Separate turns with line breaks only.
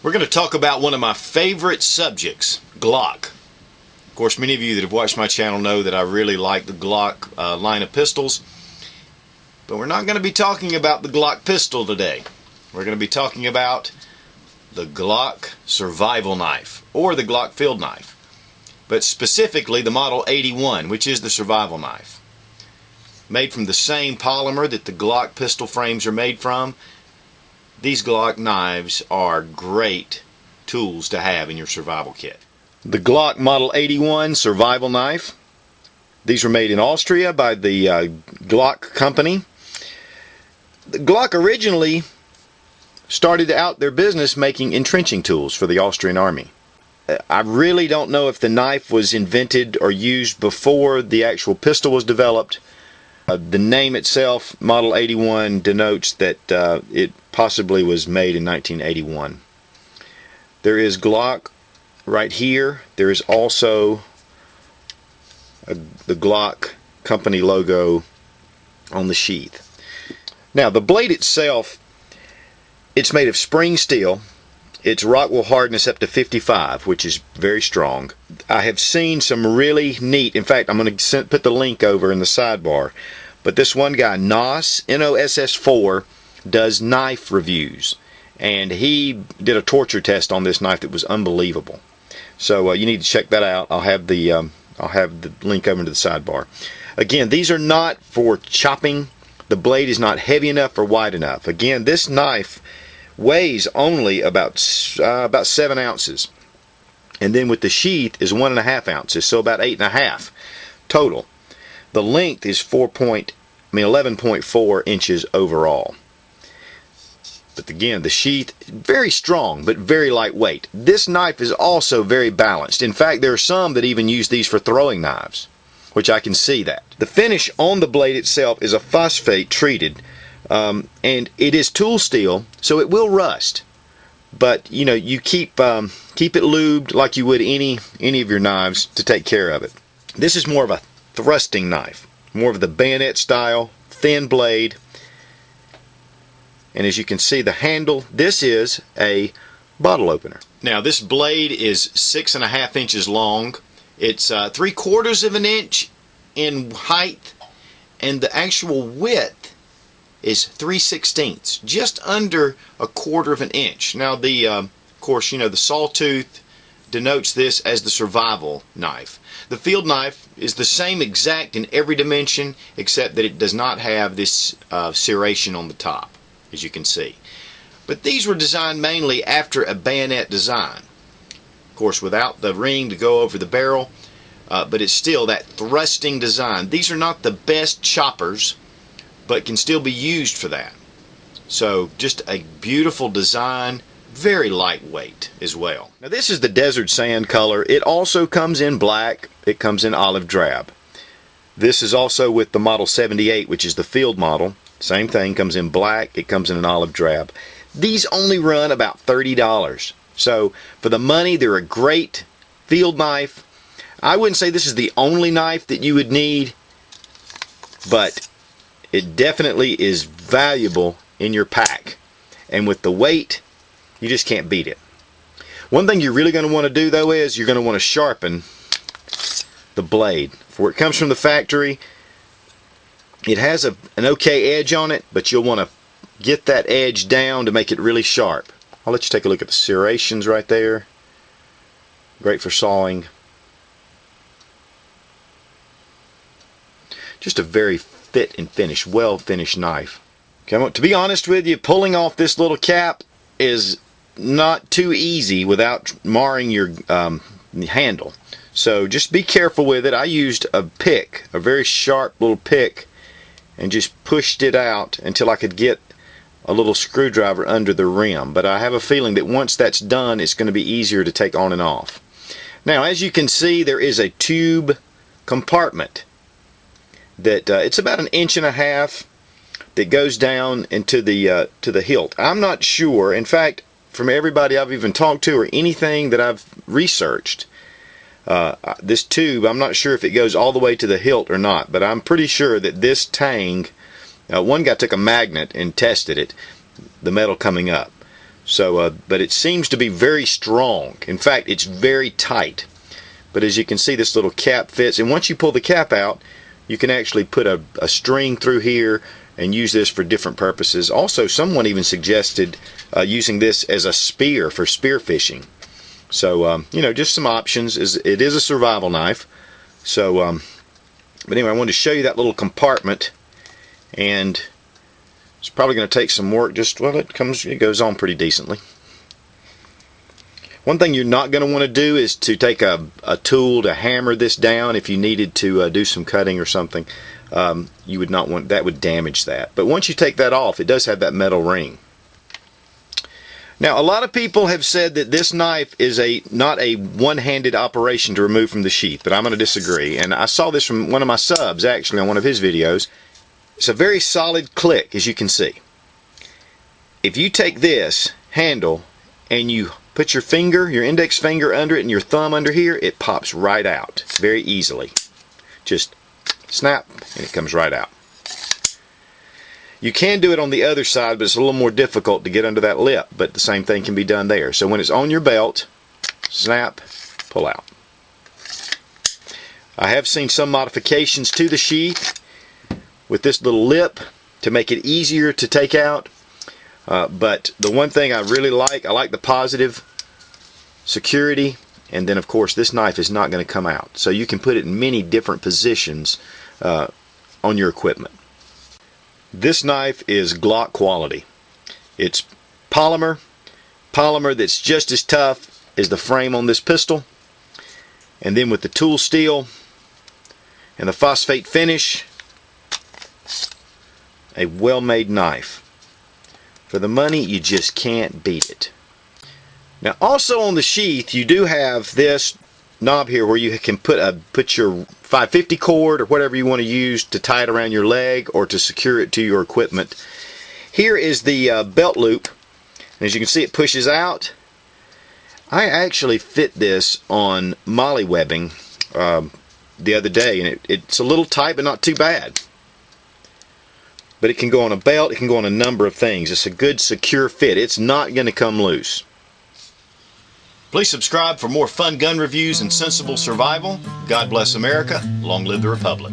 We're going to talk about one of my favorite subjects, Glock. Of course, many of you that have watched my channel know that I really like the Glock line of pistols. But we're not going to be talking about the Glock pistol today. We're going to be talking about the Glock survival knife, or the Glock field knife. But specifically the Model 81, which is the survival knife. Made from the same polymer that the Glock pistol frames are made from. These Glock knives are great tools to have in your survival kit. The Glock Model 81 survival knife. These were made in Austria by the Glock company. The Glock originally started out their business making entrenching tools for the Austrian army. I really don't know if the knife was invented or used before the actual pistol was developed. The name itself, Model 81, denotes that it possibly was made in 1981. There is Glock right here. There is also the Glock company logo on the sheath. Now, the blade itself, it's made of spring steel. Its Rockwell hardness up to 55, which is very strong. I have seen some really neat, in fact, I'm going to put the link over in the sidebar, but this one guy, Noss, Noss4, does knife reviews, and he did a torture test on this knife that was unbelievable. So you need to check that out. I'll have the link over to the sidebar. Again, these are not for chopping. The blade is not heavy enough or wide enough. Again, this knife weighs only about 7 ounces, and then with the sheath is 1.5 ounces, so about 8.5 total. The length is 11.4 inches overall. But again, the sheath very strong but very lightweight. This knife is also very balanced. In fact, there are some that even use these for throwing knives, which I can see that. The finish on the blade itself is a phosphate treated. And it is tool steel, so it will rust. But you know, you keep it lubed like you would any of your knives to take care of it. This is more of a thrusting knife, more of the bayonet style, thin blade. And as you can see, the handle, this is a bottle opener. Now, this blade is 6.5 inches long. It's 3/4 of an inch in height, and the actual width is 3/16, just under 1/4 of an inch. Now, of course, you know, the sawtooth denotes this as the survival knife. The field knife is the same exact in every dimension, except that it does not have this serration on the top, as you can see. But these were designed mainly after a bayonet design. Of course, without the ring to go over the barrel, but it's still that thrusting design. These are not the best choppers, but can still be used for that. So just a beautiful design, very lightweight as well. Now, this is the desert sand color. It also comes in black. It comes in olive drab. This is also with the Model 78, which is the field model. Same thing, comes in black. It comes in an olive drab. These only run about $30. So for the money, they're a great field knife. I wouldn't say this is the only knife that you would need, but it definitely is valuable in your pack. And with the weight, you just can't beat it. One thing you're really going to want to do, though, is you're going to want to sharpen the blade. For it comes from the factory, it has an okay edge on it, but you'll want to get that edge down to make it really sharp. I'll let you take a look at the serrations right there. Great for sawing. Just a very fit and finish, well finished knife. Okay, to be honest with you, pulling off this little cap is not too easy without marring your handle. So just be careful with it. I used a pick, a very sharp little pick, and just pushed it out until I could get a little screwdriver under the rim. But I have a feeling that once that's done, it's going to be easier to take on and off. Now, as you can see, there is a tube compartment that it's about 1.5 inches that goes down into the to the hilt. I'm not sure. In fact, from everybody I've even talked to or anything that I've researched, this tube, I'm not sure if it goes all the way to the hilt or not, but I'm pretty sure that this tang, one guy took a magnet and tested it, the metal coming up. So, but it seems to be very strong. In fact, it's very tight. But as you can see, this little cap fits, and once you pull the cap out, you can actually put a string through here and use this for different purposes. Also, someone even suggested using this as a spear for spear fishing. So, you know, just some options. It is a survival knife. So, but anyway, I wanted to show you that little compartment, and it's probably going to take some work. Just, well, it goes on pretty decently. One thing you're not going to want to do is to take a tool to hammer this down if you needed to do some cutting or something. You would not want that, would damage that. But once you take that off, it does have that metal ring. Now, a lot of people have said that this knife is not a one-handed operation to remove from the sheath, but I'm going to disagree. And I saw this from one of my subs, actually, on one of his videos. It's a very solid click, as you can see. If you take this handle and you put your finger, your index finger under it and your thumb under here, it pops right out very easily. Just snap, and it comes right out. You can do it on the other side, but it's a little more difficult to get under that lip, but the same thing can be done there. So when it's on your belt, snap, pull out. I have seen some modifications to the sheath with this little lip to make it easier to take out. But the one thing I really like, I like the positive security, and then of course this knife is not going to come out. So you can put it in many different positions on your equipment. This knife is Glock quality. It's polymer that's just as tough as the frame on this pistol, and then with the tool steel and the phosphate finish, a well-made knife. For the money, you just can't beat it. Now, also on the sheath, you do have this knob here where you can put your 550 cord or whatever you want to use to tie it around your leg or to secure it to your equipment. Here is the belt loop, and as you can see, it pushes out. I actually fit this on molly webbing the other day, and it's a little tight but not too bad. But it can go on a belt, it can go on a number of things. It's a good secure fit. It's not going to come loose. Please subscribe for more fun gun reviews and sensible survival. God bless America. Long live the Republic.